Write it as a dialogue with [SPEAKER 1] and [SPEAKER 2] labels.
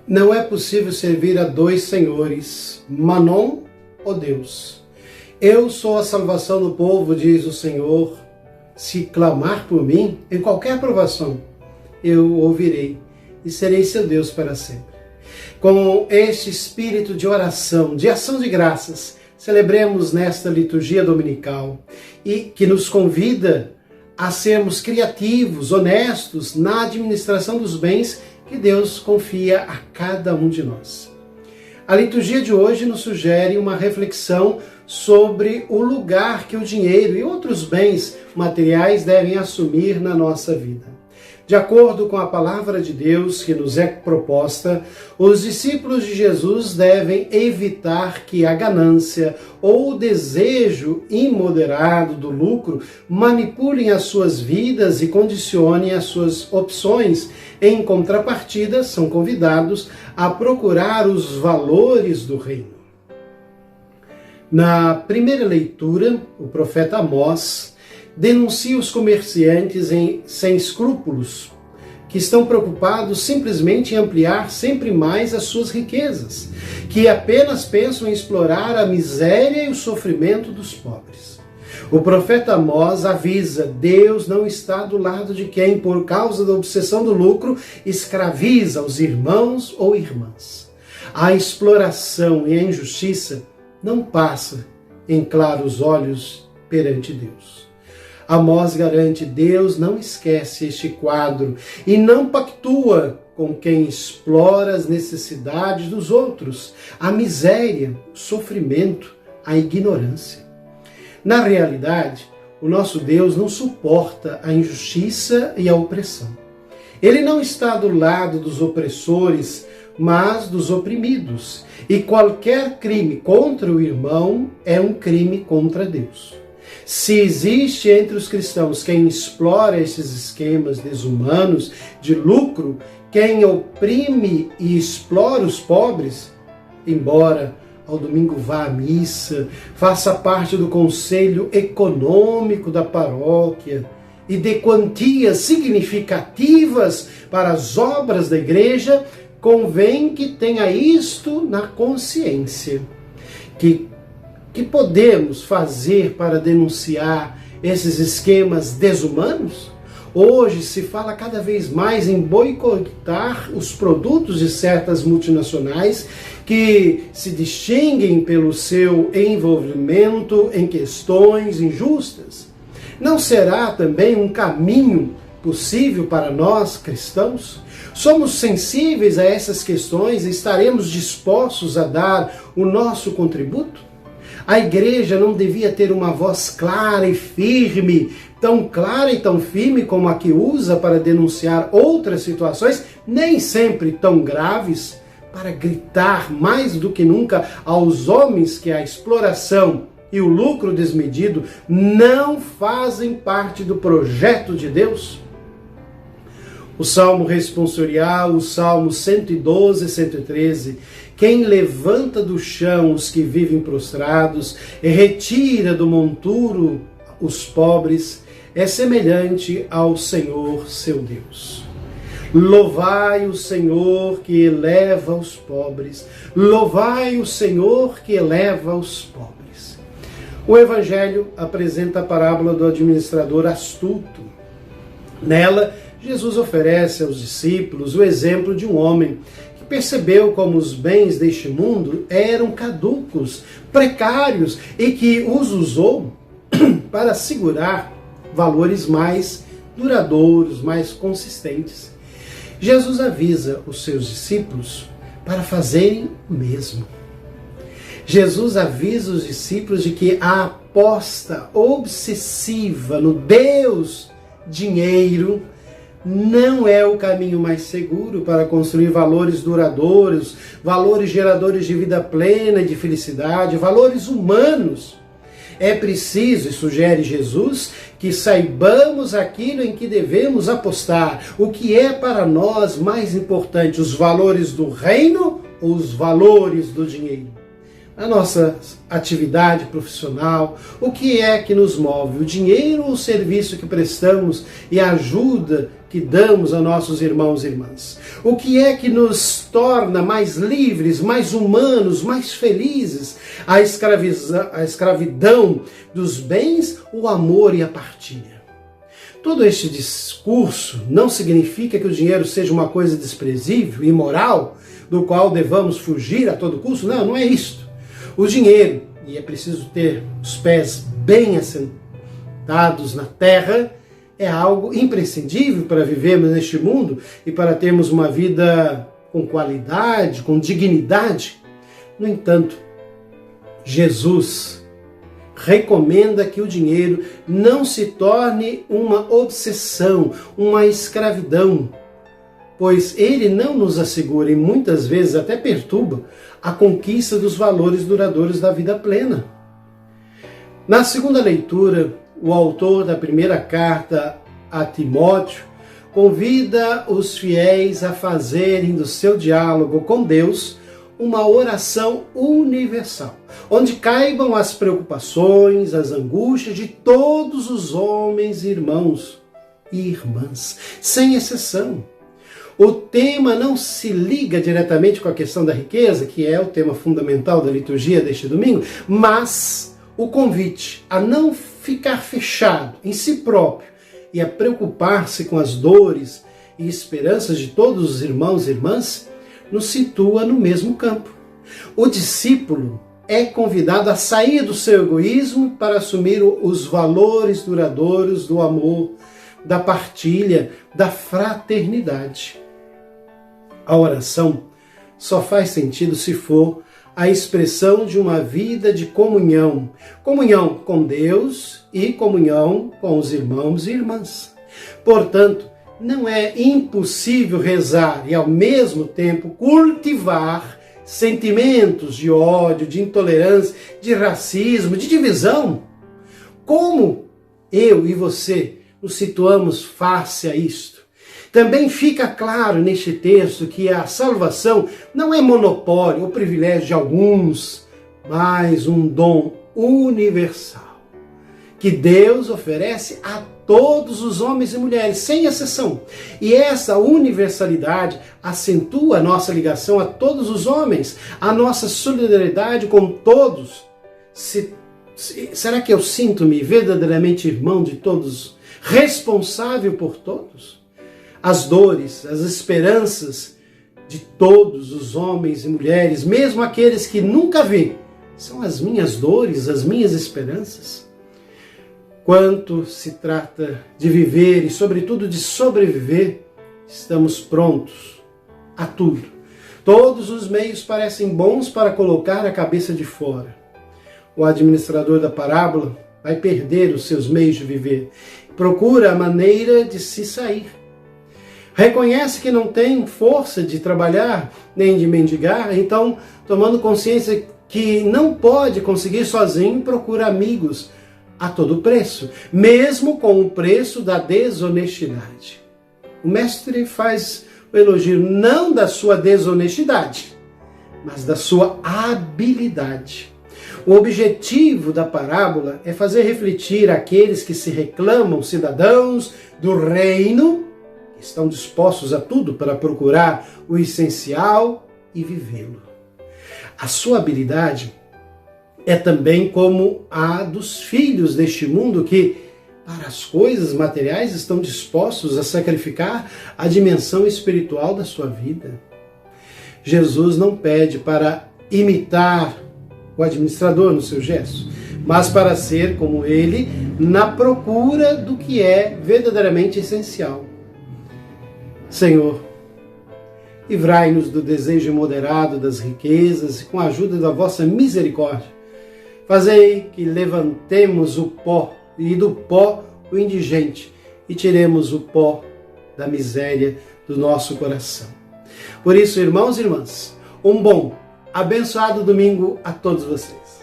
[SPEAKER 1] Não é possível servir a dois senhores, Manom ou Deus. Eu sou a salvação do povo, diz o Senhor. Se clamar por mim, em qualquer provação, eu ouvirei e serei seu Deus para sempre. Com este espírito de oração, de ação de graças, celebremos nesta liturgia dominical e que nos convida a sermos criativos, honestos na administração dos bens que Deus confia a cada um de nós. A liturgia de hoje nos sugere uma reflexão sobre o lugar que o dinheiro e outros bens materiais devem assumir na nossa vida. De acordo com a palavra de Deus que nos é proposta, os discípulos de Jesus devem evitar que a ganância ou o desejo imoderado do lucro manipulem as suas vidas e condicionem as suas opções. Em contrapartida, são convidados a procurar os valores do reino. Na primeira leitura, o profeta Amós denuncia os comerciantes sem escrúpulos, que estão preocupados simplesmente em ampliar sempre mais as suas riquezas, que apenas pensam em explorar a miséria e o sofrimento dos pobres. O profeta Amós avisa: Deus não está do lado de quem, por causa da obsessão do lucro, escraviza os irmãos ou irmãs. A exploração e a injustiça não passa em claros olhos perante Deus. Amós garante: Deus não esquece este quadro e não pactua com quem explora as necessidades dos outros, a miséria, o sofrimento, a ignorância. Na realidade, o nosso Deus não suporta a injustiça e a opressão. Ele não está do lado dos opressores, mas dos oprimidos. E qualquer crime contra o irmão é um crime contra Deus. Se existe entre os cristãos quem explora esses esquemas desumanos de lucro, quem oprime e explora os pobres, embora ao domingo vá à missa, faça parte do conselho econômico da paróquia e dê quantias significativas para as obras da igreja, convém que tenha isto na consciência. Que podemos fazer para denunciar esses esquemas desumanos? Hoje se fala cada vez mais em boicotar os produtos de certas multinacionais que se distinguem pelo seu envolvimento em questões injustas. Não será também um caminho possível para nós cristãos? Somos sensíveis a essas questões e estaremos dispostos a dar o nosso contributo? A igreja não devia ter uma voz clara e firme, tão clara e tão firme como a que usa para denunciar outras situações, nem sempre tão graves, para gritar mais do que nunca aos homens que a exploração e o lucro desmedido não fazem parte do projeto de Deus? O Salmo responsorial, o Salmo 112 e 113, quem levanta do chão os que vivem prostrados e retira do monturo os pobres, é semelhante ao Senhor seu Deus. Louvai o Senhor que eleva os pobres, louvai o Senhor que eleva os pobres. O Evangelho apresenta a parábola do administrador astuto. Nela, Jesus oferece aos discípulos o exemplo de um homem que percebeu como os bens deste mundo eram caducos, precários e que os usou para segurar valores mais duradouros, mais consistentes. Jesus avisa os seus discípulos para fazerem o mesmo. Jesus avisa os discípulos de que a aposta obsessiva no Deus dinheiro não é o caminho mais seguro para construir valores duradouros, valores geradores de vida plena e de felicidade, valores humanos. É preciso, e sugere Jesus, que saibamos aquilo em que devemos apostar, o que é para nós mais importante, os valores do reino ou os valores do dinheiro. a nossa atividade profissional, o que é que nos move, o dinheiro ou o serviço que prestamos e a ajuda que damos a nossos irmãos e irmãs? O que é que nos torna mais livres, mais humanos, mais felizes? A escravidão dos bens, o amor e a partilha? Todo este discurso não significa que o dinheiro seja uma coisa desprezível, imoral, do qual devamos fugir a todo custo. Não, não é isto. O dinheiro, e é preciso ter os pés bem assentados na terra, é algo imprescindível para vivermos neste mundo e para termos uma vida com qualidade, com dignidade. No entanto, Jesus recomenda que o dinheiro não se torne uma obsessão, uma escravidão, pois ele não nos assegura e muitas vezes até perturba a conquista dos valores duradouros da vida plena. Na segunda leitura, o autor da primeira carta a Timóteo convida os fiéis a fazerem do seu diálogo com Deus uma oração universal, onde caibam as preocupações, as angústias de todos os homens, irmãos e irmãs, sem exceção. O tema não se liga diretamente com a questão da riqueza, que é o tema fundamental da liturgia deste domingo, mas o convite a não ficar fechado em si próprio e a preocupar-se com as dores e esperanças de todos os irmãos e irmãs nos situa no mesmo campo. O discípulo é convidado a sair do seu egoísmo para assumir os valores duradouros do amor, da partilha, da fraternidade. A oração só faz sentido se for a expressão de uma vida de comunhão. Comunhão com Deus e comunhão com os irmãos e irmãs. Portanto, não é impossível rezar e, ao mesmo tempo, cultivar sentimentos de ódio, de intolerância, de racismo, de divisão. Como eu e você nos situamos face a isto? Também fica claro neste texto que a salvação não é monopólio ou privilégio de alguns, mas um dom universal que Deus oferece a todos os homens e mulheres, sem exceção. E essa universalidade acentua a nossa ligação a todos os homens, a nossa solidariedade com todos. Será que eu sinto-me verdadeiramente irmão de todos, responsável por todos? As dores, as esperanças de todos os homens e mulheres, mesmo aqueles que nunca vi, são as minhas dores, as minhas esperanças. Quanto se trata de viver e, sobretudo, de sobreviver, estamos prontos a tudo. Todos os meios parecem bons para colocar a cabeça de fora. O administrador da parábola vai perder os seus meios de viver. Procura a maneira de se sair. Reconhece que não tem força de trabalhar nem de mendigar, então, tomando consciência que não pode conseguir sozinho, procura amigos a todo preço, mesmo com o preço da desonestidade. O mestre faz o elogio não da sua desonestidade, mas da sua habilidade. O objetivo da parábola é fazer refletir aqueles que se reclamam cidadãos do reino, que estão dispostos a tudo para procurar o essencial e vivê-lo. A sua habilidade é também como a dos filhos deste mundo que, para as coisas materiais, estão dispostos a sacrificar a dimensão espiritual da sua vida. Jesus não pede para imitar o administrador no seu gesto, mas para ser como ele na procura do que é verdadeiramente essencial. Senhor, livrai-nos do desejo imoderado das riquezas e, com a ajuda da vossa misericórdia, fazei que levantemos o pó e do pó o indigente e tiremos o pó da miséria do nosso coração. Por isso, irmãos e irmãs, um bom, abençoado domingo a todos vocês.